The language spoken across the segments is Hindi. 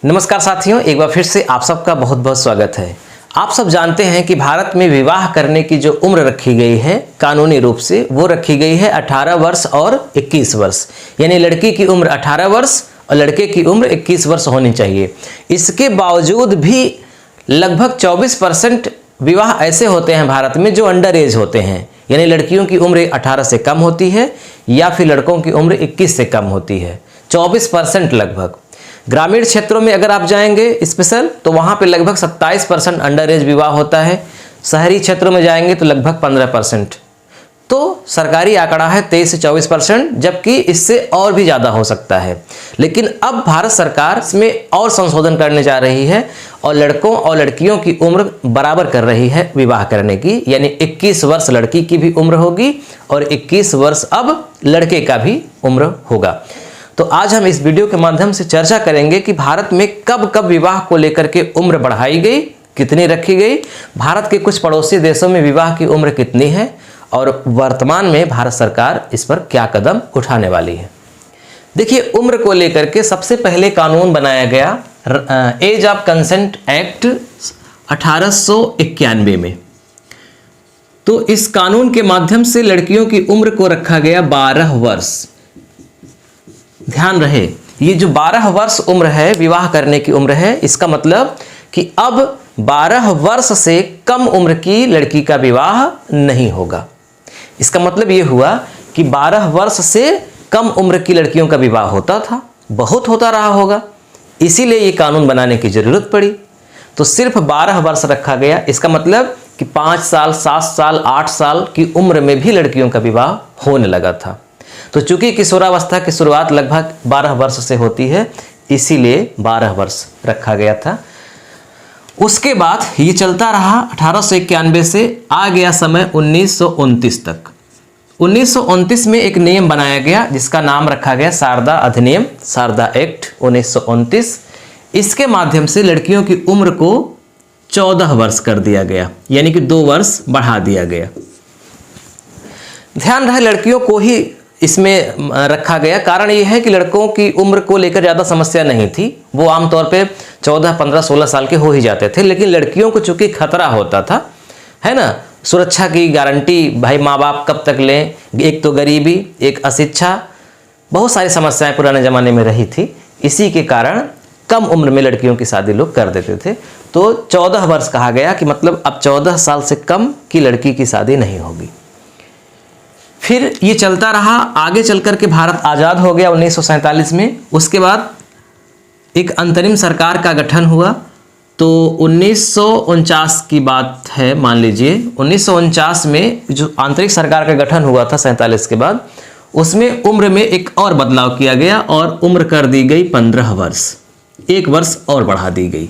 नमस्कार साथियों, एक बार फिर से आप सबका बहुत बहुत स्वागत है। आप सब जानते हैं कि भारत में विवाह करने की जो उम्र रखी गई है कानूनी रूप से, वो रखी गई है 18 वर्ष और 21 वर्ष। यानी लड़की की उम्र 18 वर्ष और लड़के की उम्र 21 वर्ष होनी चाहिए। इसके बावजूद भी लगभग 24% विवाह ऐसे होते हैं भारत में जो अंडर एज होते हैं, यानी लड़कियों की उम्र 18 से कम होती है या फिर लड़कों की उम्र 21 से कम होती है। 24% लगभग। ग्रामीण क्षेत्रों में अगर आप जाएंगे स्पेशल तो वहाँ पे लगभग 27% अंडर एज विवाह होता है। शहरी क्षेत्रों में जाएंगे तो लगभग 15%। तो सरकारी आंकड़ा है 23 से 24%, जबकि इससे और भी ज़्यादा हो सकता है। लेकिन अब भारत सरकार इसमें और संशोधन करने जा रही है और लड़कों और लड़कियों की उम्र बराबर कर रही है विवाह करने की, यानी 21 वर्ष लड़की की भी उम्र होगी और 21 वर्ष अब लड़के का भी उम्र होगा। तो आज हम इस वीडियो के माध्यम से चर्चा करेंगे कि भारत में कब कब विवाह को लेकर के उम्र बढ़ाई गई, कितनी रखी गई, भारत के कुछ पड़ोसी देशों में विवाह की उम्र कितनी है और वर्तमान में भारत सरकार इस पर क्या कदम उठाने वाली है। देखिए, उम्र को लेकर के सबसे पहले कानून बनाया गया एज ऑफ कंसेंट एक्ट 1891 में। तो इस कानून के माध्यम से लड़कियों की उम्र को रखा गया 12 वर्ष। ध्यान रहे, ये जो 12 वर्ष उम्र है, विवाह करने की उम्र है, इसका मतलब कि अब 12 वर्ष से कम उम्र की लड़की का विवाह नहीं होगा। इसका मतलब ये हुआ कि 12 वर्ष से कम उम्र की लड़कियों का विवाह होता था, बहुत होता रहा होगा, इसीलिए ये कानून बनाने की जरूरत पड़ी। तो सिर्फ 12 वर्ष रखा गया। इसका मतलब कि 5 साल, 7 साल, 8 साल की उम्र में भी लड़कियों का विवाह होने लगा था। तो चूंकि किशोरावस्था की शुरुआत लगभग 12 वर्ष से होती है, इसीलिए 12 वर्ष रखा गया था। उसके बाद ये चलता रहा 1891 से आ गया समय 1929 तक। 1929 में एक नियम बनाया गया जिसका नाम रखा गया शारदा अधिनियम, शारदा एक्ट 1929। इसके माध्यम से लड़कियों की उम्र को 14 वर्ष कर दिया गया, यानी कि 2 वर्ष बढ़ा दिया गया। ध्यान रहे, लड़कियों को ही इसमें रखा गया। कारण यह है कि लड़कों की उम्र को लेकर ज़्यादा समस्या नहीं थी, वो आमतौर पे 14, 15, 16 साल के हो ही जाते थे। लेकिन लड़कियों को चूंकि खतरा होता था, है ना, सुरक्षा की गारंटी भाई माँ बाप कब तक लें, एक तो गरीबी, एक अशिक्षा, बहुत सारी समस्याएं पुराने ज़माने में रही थी। इसी के कारण कम उम्र में लड़कियों की शादी लोग कर देते थे। तो 14 वर्ष कहा गया कि मतलब अब 14 साल से कम की लड़की की शादी नहीं होगी। फिर ये चलता रहा, आगे चल कर के भारत आज़ाद हो गया 1947 में। उसके बाद एक अंतरिम सरकार का गठन हुआ। तो 1949 की बात है, मान लीजिए 1949 में जो आंतरिक सरकार का गठन हुआ था 47 के बाद, उसमें उम्र में एक और बदलाव किया गया और उम्र कर दी गई 15 वर्ष, 1 वर्ष और बढ़ा दी गई।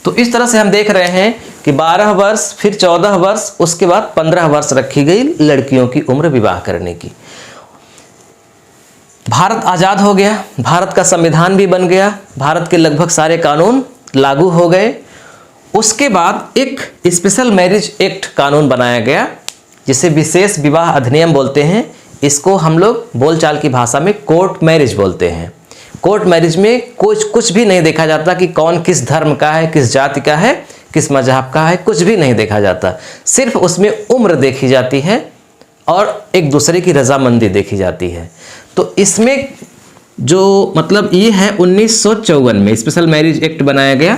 तो इस तरह से हम देख रहे हैं कि 12 वर्ष, फिर 14 वर्ष, उसके बाद 15 वर्ष रखी गई लड़कियों की उम्र विवाह करने की। भारत आज़ाद हो गया, भारत का संविधान भी बन गया, भारत के लगभग सारे कानून लागू हो गए। उसके बाद एक स्पेशल मैरिज एक्ट कानून बनाया गया, जिसे विशेष विवाह अधिनियम बोलते हैं। इसको हम लोग बोलचाल की भाषा में कोर्ट मैरिज बोलते हैं। कोर्ट मैरिज में कुछ भी नहीं देखा जाता कि कौन किस धर्म का है, किस जाति का है, किस मजहब का है, कुछ भी नहीं देखा जाता। सिर्फ उसमें उम्र देखी जाती है और एक दूसरे की रजामंदी देखी जाती है। तो इसमें जो मतलब ये है 1954 में स्पेशल मैरिज एक्ट बनाया गया,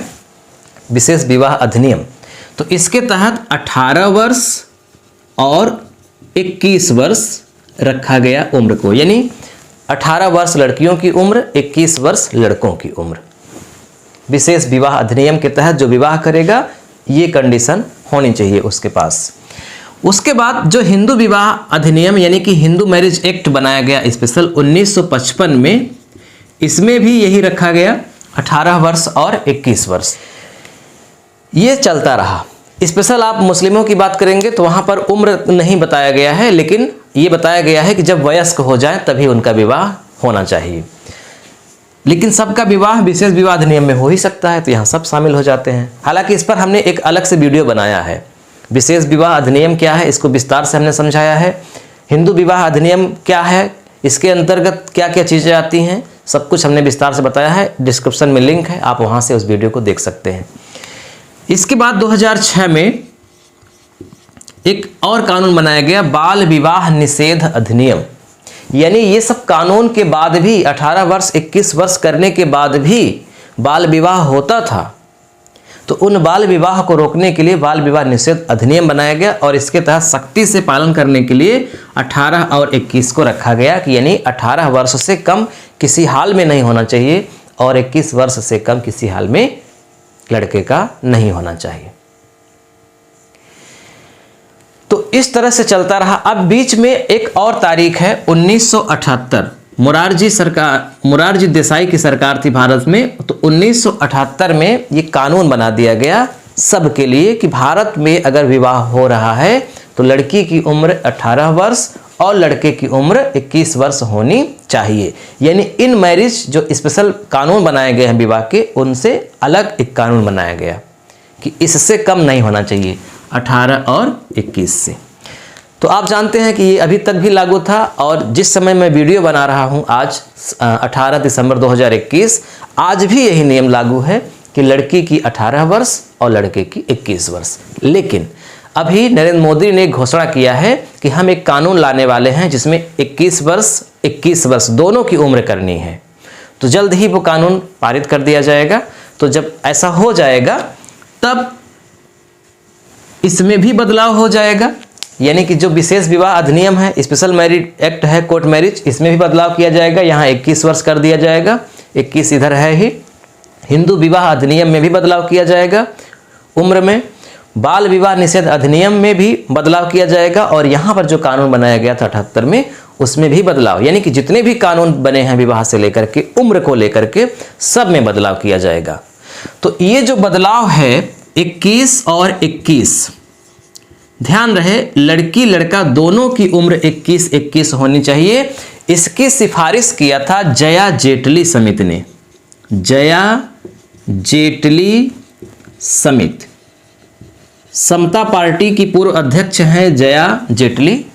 विशेष विवाह अधिनियम। तो इसके तहत 18 वर्ष और 21 वर्ष रखा गया उम्र को, यानी 18 वर्ष लड़कियों की उम्र, 21 वर्ष लड़कों की उम्र। विशेष विवाह अधिनियम के तहत जो विवाह करेगा, ये कंडीशन होनी चाहिए उसके पास। उसके बाद जो हिंदू विवाह अधिनियम यानी कि हिंदू मैरिज एक्ट बनाया गया स्पेशल 1955 में, इसमें भी यही रखा गया 18 वर्ष और 21 वर्ष। ये चलता रहा। स्पेशल आप मुस्लिमों की बात करेंगे तो वहाँ पर उम्र नहीं बताया गया है, लेकिन ये बताया गया है कि जब वयस्क हो जाए तभी उनका विवाह होना चाहिए। लेकिन सबका विवाह विशेष विवाह अधिनियम में हो ही सकता है, तो यहाँ सब शामिल हो जाते हैं। हालांकि इस पर हमने एक अलग से वीडियो बनाया है। विशेष विवाह अधिनियम क्या है, इसको विस्तार से हमने समझाया है। हिंदू विवाह अधिनियम क्या है, इसके अंतर्गत क्या क्या चीज़ें आती हैं, सब कुछ हमने विस्तार से बताया है। डिस्क्रिप्शन में लिंक है, आप वहाँ से उस वीडियो को देख सकते हैं। इसके बाद 2006 में एक और कानून बनाया गया, बाल विवाह निषेध अधिनियम। यानी ये सब कानून के बाद भी 18 वर्ष 21 वर्ष करने के बाद भी बाल विवाह होता था, तो उन बाल विवाह को रोकने के लिए बाल विवाह निषेध अधिनियम बनाया गया और इसके तहत सख्ती से पालन करने के लिए 18 और 21 को रखा गया कि यानी 18 वर्ष से कम किसी हाल में नहीं होना चाहिए और 21 वर्ष से कम किसी हाल में लड़के का नहीं होना चाहिए। तो इस तरह से चलता रहा। अब बीच में एक और तारीख है 1978, मोरारजी देसाई की सरकार थी भारत में, तो 1978 में ये कानून बना दिया गया सबके लिए कि भारत में अगर विवाह हो रहा है तो लड़की की उम्र 18 वर्ष और लड़के की उम्र 21 वर्ष होनी चाहिए। यानी इन मैरिज जो स्पेशल कानून बनाए गए हैं विवाह के, उनसे अलग एक कानून बनाया गया कि इससे कम नहीं होना चाहिए 18 और 21 से। तो आप जानते हैं कि ये अभी तक भी लागू था और जिस समय मैं वीडियो बना रहा हूँ आज 18 दिसंबर 2021, आज भी यही नियम लागू है कि लड़की की 18 वर्ष और लड़के की 21 वर्ष। लेकिन अभी नरेंद्र मोदी ने घोषणा किया है कि हम एक कानून लाने वाले हैं जिसमें 21 वर्ष 21 वर्ष दोनों की उम्र करनी है। तो जल्द ही वो कानून पारित कर दिया जाएगा। तो जब ऐसा हो जाएगा तब इसमें भी बदलाव हो जाएगा, यानी कि जो विशेष विवाह अधिनियम है, स्पेशल मैरिज एक्ट है, कोर्ट मैरिज, इसमें भी बदलाव किया जाएगा। यहाँ 21 वर्ष कर दिया जाएगा, 21 इधर है ही। हिंदू विवाह अधिनियम में भी बदलाव किया जाएगा उम्र में। बाल विवाह निषेध अधिनियम में भी बदलाव किया जाएगा और यहाँ पर जो कानून बनाया गया था 78 में, उसमें भी बदलाव, यानी कि जितने भी कानून बने हैं विवाह से लेकर के उम्र को लेकर के, सब में बदलाव किया जाएगा। तो ये जो बदलाव है 21 और 21, ध्यान रहे लड़की लड़का दोनों की उम्र 21-21 होनी चाहिए। इसकी सिफारिश किया था जया जेटली समिति ने। जया जेटली समिति, समता पार्टी की पूर्व अध्यक्ष हैं जया जेटली।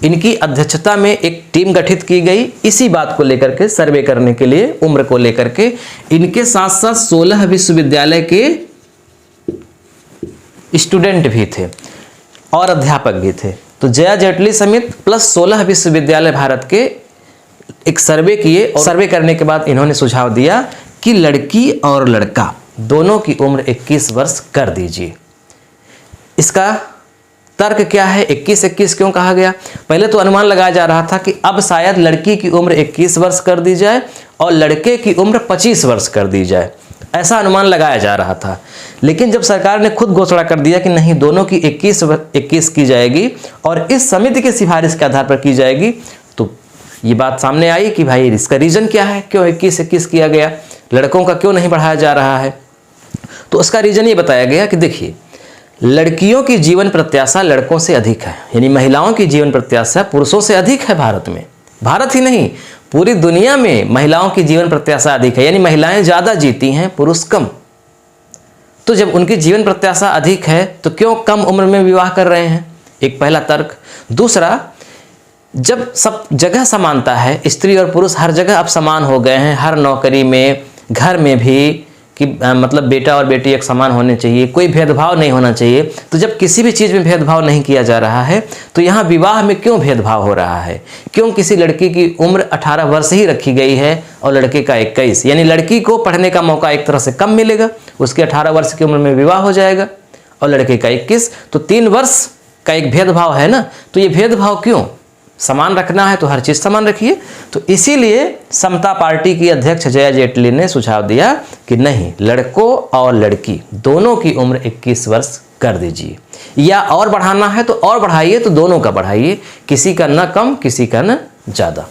इनकी अध्यक्षता में एक टीम गठित की गई इसी बात को लेकर के, सर्वे करने के लिए उम्र को लेकर के। इनके साथ साथ 16 विश्वविद्यालय के स्टूडेंट भी थे और अध्यापक भी थे। तो जया जेटली समिति प्लस 16 विश्वविद्यालय भारत के एक सर्वे किए और सर्वे करने के बाद इन्होंने सुझाव दिया कि लड़की और लड़का दोनों की उम्र 21 वर्ष कर दीजिए। इसका तर्क क्या है, 21-21 क्यों कहा गया? पहले तो अनुमान लगाया जा रहा था कि अब शायद लड़की की उम्र 21 वर्ष कर दी जाए और लड़के की उम्र 25 वर्ष कर दी जाए, ऐसा अनुमान लगाया जा रहा था। लेकिन जब सरकार ने खुद घोषणा कर दिया कि नहीं, दोनों की 21 की जाएगी और इस समिति की सिफारिश के आधार पर की जाएगी, तो ये बात सामने आई कि भाई इसका रीजन क्या है, क्यों 21-21 किया गया, लड़कों का क्यों नहीं बढ़ाया जा रहा है? तो उसका रीजन ये बताया गया कि देखिए, लड़कियों की जीवन प्रत्याशा लड़कों से अधिक है, यानी महिलाओं की जीवन प्रत्याशा पुरुषों से अधिक है भारत में। भारत ही नहीं, पूरी दुनिया में महिलाओं की जीवन प्रत्याशा अधिक है, यानी महिलाएं ज़्यादा जीती हैं, पुरुष कम। तो जब उनकी जीवन प्रत्याशा अधिक है तो क्यों कम उम्र में विवाह कर रहे हैं? एक पहला तर्क। दूसरा, जब सब जगह समानता है, स्त्री और पुरुष हर जगह अब समान हो गए हैं, हर नौकरी में, घर में भी, कि मतलब बेटा और बेटी एक समान होने चाहिए, कोई भेदभाव नहीं होना चाहिए। तो जब किसी भी चीज़ में भेदभाव नहीं किया जा रहा है तो यहाँ विवाह में क्यों भेदभाव हो रहा है? क्यों किसी लड़की की उम्र 18 वर्ष ही रखी गई है और लड़के का 21? यानी लड़की को पढ़ने का मौका एक तरह से कम मिलेगा, उसके 18 वर्ष की उम्र में विवाह हो जाएगा और लड़के का 21, तो 3 वर्ष का एक भेदभाव है ना। तो ये भेदभाव क्यों? समान रखना है तो हर चीज़ समान रखिए। तो इसीलिए समता पार्टी की अध्यक्ष जया जेटली ने सुझाव दिया कि नहीं, लड़कों और लड़की दोनों की उम्र 21 वर्ष कर दीजिए, या और बढ़ाना है तो और बढ़ाइए, तो दोनों का बढ़ाइए, किसी का न कम किसी का न ज़्यादा।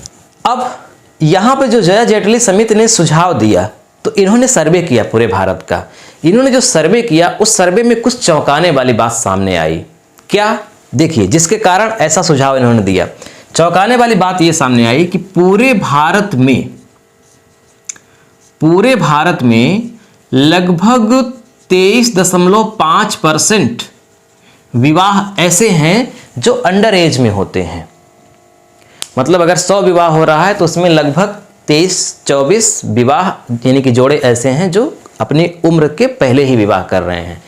अब यहाँ पे जो जया जेटली समिति ने सुझाव दिया, तो इन्होंने सर्वे किया पूरे भारत का। इन्होंने जो सर्वे किया उस सर्वे में कुछ चौंकाने वाली बात सामने आई। क्या? देखिए, जिसके कारण ऐसा सुझाव इन्होंने दिया। चौंकाने वाली बात यह सामने आई कि पूरे भारत में लगभग 23.5% विवाह ऐसे हैं जो अंडर एज में होते हैं। मतलब अगर 100 विवाह हो रहा है तो उसमें लगभग 23-24 विवाह यानी कि जोड़े ऐसे हैं जो अपनी उम्र के पहले ही विवाह कर रहे हैं,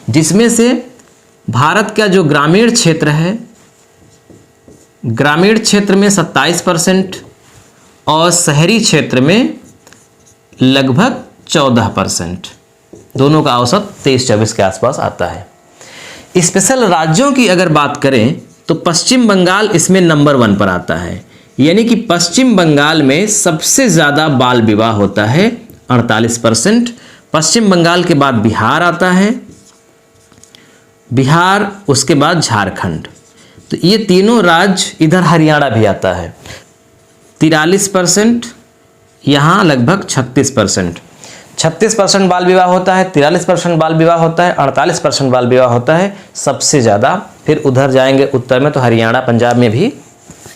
जिसमें से भारत का जो ग्रामीण क्षेत्र है, ग्रामीण क्षेत्र में 27% और शहरी क्षेत्र में लगभग 14%, दोनों का औसत 23-24 के आसपास आता है। स्पेशल राज्यों की अगर बात करें तो पश्चिम बंगाल इसमें नंबर 1 पर आता है, यानी कि पश्चिम बंगाल में सबसे ज़्यादा बाल विवाह होता है 48%। पश्चिम बंगाल के बाद बिहार आता है, बिहार, उसके बाद झारखंड, तो ये तीनों राज्य, इधर हरियाणा भी आता है 43%, यहाँ लगभग 36%। 36% बाल विवाह होता है, 43% बाल विवाह होता है, 48% बाल विवाह होता है सबसे ज़्यादा। फिर उधर जाएंगे उत्तर में तो हरियाणा, पंजाब में भी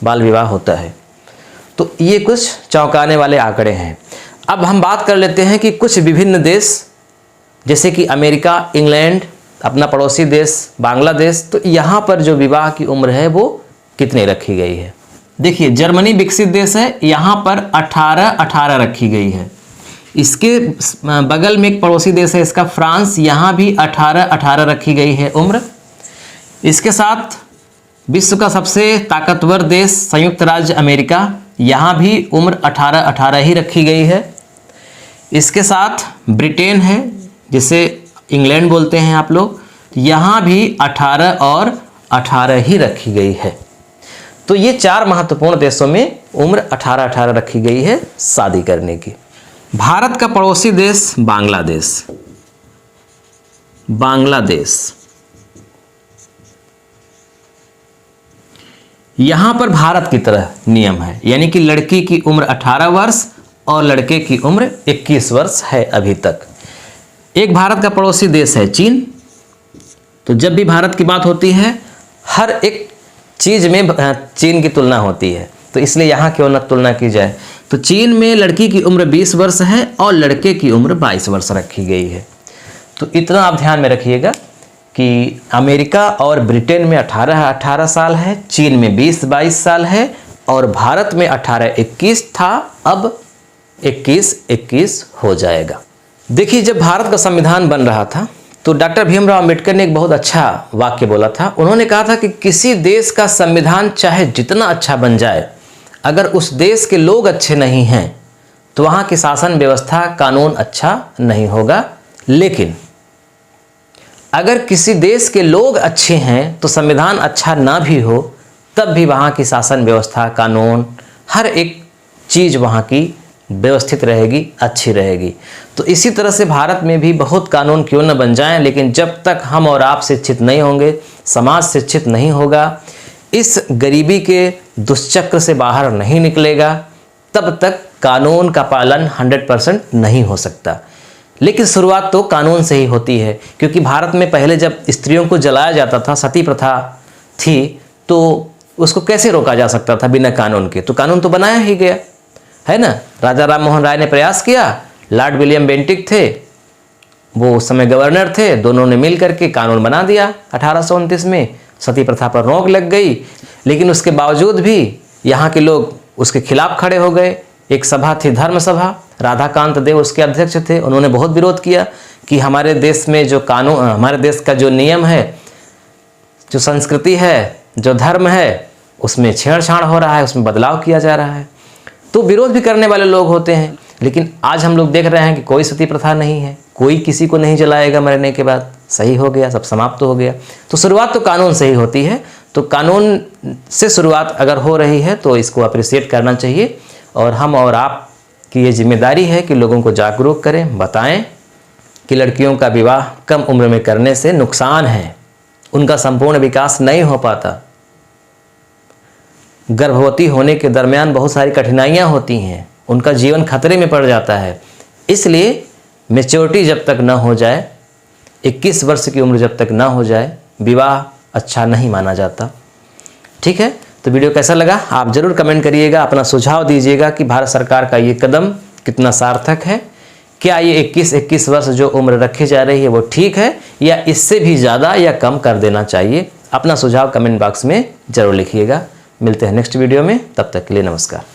बाल विवाह होता है। तो ये कुछ चौंकाने वाले आंकड़े हैं। अब हम बात कर लेते हैं कि कुछ विभिन्न देश जैसे कि अमेरिका, इंग्लैंड, अपना पड़ोसी देश बांग्लादेश, तो यहाँ पर जो विवाह की उम्र है वो कितनी रखी गई है। देखिए जर्मनी विकसित देश है, यहाँ पर 18-18 रखी गई है। इसके बगल में एक पड़ोसी देश है इसका फ्रांस, यहाँ भी 18-18 रखी गई है उम्र। इसके साथ विश्व का सबसे ताकतवर देश संयुक्त राज्य अमेरिका, यहाँ भी उम्र 18-18 ही रखी गई है। इसके साथ ब्रिटेन है जिसे इंग्लैंड बोलते हैं आप लोग, यहाँ भी 18 और 18 ही रखी गई है। तो ये 4 महत्वपूर्ण देशों में उम्र 18-18 रखी गई है शादी करने की। भारत का पड़ोसी देश बांग्लादेश, बांग्लादेश यहाँ पर भारत की तरह नियम है, यानी कि लड़की की उम्र 18 वर्ष और लड़के की उम्र 21 वर्ष है अभी तक। एक भारत का पड़ोसी देश है चीन। तो जब भी भारत की बात होती है हर एक चीज़ में चीन की तुलना होती है, तो इसलिए यहाँ क्यों न तुलना की जाए। तो चीन में लड़की की उम्र 20 वर्ष है और लड़के की उम्र 22 वर्ष रखी गई है। तो इतना आप ध्यान में रखिएगा कि अमेरिका और ब्रिटेन में 18-18 साल है, चीन में 20-22 साल है और भारत में 18-21 था, अब 21-21 हो जाएगा। देखिए जब भारत का संविधान बन रहा था तो डॉक्टर भीमराव अंबेडकर ने एक बहुत अच्छा वाक्य बोला था। उन्होंने कहा था कि किसी देश का संविधान चाहे जितना अच्छा बन जाए, अगर उस देश के लोग अच्छे नहीं हैं तो वहाँ की शासन व्यवस्था, कानून अच्छा नहीं होगा। लेकिन अगर किसी देश के लोग अच्छे हैं तो संविधान अच्छा ना भी हो तब भी वहाँ की शासन व्यवस्था, कानून, हर एक चीज़ वहाँ की व्यवस्थित रहेगी, अच्छी रहेगी। तो इसी तरह से भारत में भी बहुत कानून क्यों न बन जाएं, लेकिन जब तक हम और आप शिक्षित नहीं होंगे, समाज शिक्षित नहीं होगा, इस गरीबी के दुष्चक्र से बाहर नहीं निकलेगा, तब तक कानून का पालन 100% नहीं हो सकता। लेकिन शुरुआत तो कानून से ही होती है, क्योंकि भारत में पहले जब स्त्रियों को जलाया जाता था, सती प्रथा थी, तो उसको कैसे रोका जा सकता था बिना कानून के। तो कानून तो बनाया ही गया है ना। राजा राम मोहन राय ने प्रयास किया, लॉर्ड विलियम बेंटिक थे, वो उस समय गवर्नर थे, दोनों ने मिल करके कानून बना दिया 1829 में। सती प्रथा पर रोक लग गई, लेकिन उसके बावजूद भी यहाँ के लोग उसके खिलाफ खड़े हो गए। एक सभा थी, धर्म सभा, राधाकांत देव उसके अध्यक्ष थे। उन्होंने बहुत विरोध किया कि हमारे देश में जो कानून, हमारे देश का जो नियम है, जो संस्कृति है, जो धर्म है, उसमें छेड़छाड़ हो रहा है, उसमें बदलाव किया जा रहा है। तो विरोध भी करने वाले लोग होते हैं। लेकिन आज हम लोग देख रहे हैं कि कोई सती प्रथा नहीं है, कोई किसी को नहीं जलाएगा मरने के बाद, सही हो गया, सब समाप्त हो गया। तो शुरुआत तो कानून से ही होती है। तो कानून से शुरुआत अगर हो रही है तो इसको अप्रिशिएट करना चाहिए, और हम और आप की ये जिम्मेदारी है कि लोगों को जागरूक करें, बताएं कि लड़कियों का विवाह कम उम्र में करने से नुकसान है, उनका संपूर्ण विकास नहीं हो पाता। गर्भवती होने के दरमियान बहुत सारी कठिनाइयाँ होती हैं, उनका जीवन खतरे में पड़ जाता है। इसलिए मैच्योरिटी जब तक ना हो जाए, 21 वर्ष की उम्र जब तक ना हो जाए, विवाह अच्छा नहीं माना जाता। ठीक है, तो वीडियो कैसा लगा आप ज़रूर कमेंट करिएगा, अपना सुझाव दीजिएगा कि भारत सरकार का ये कदम कितना सार्थक है। क्या ये 21 वर्ष जो उम्र रखी जा रही है वो ठीक है, या इससे भी ज़्यादा या कम कर देना चाहिए? अपना सुझाव कमेंट बॉक्स में ज़रूर लिखिएगा। मिलते हैं नेक्स्ट वीडियो में, तब तक के लिए नमस्कार।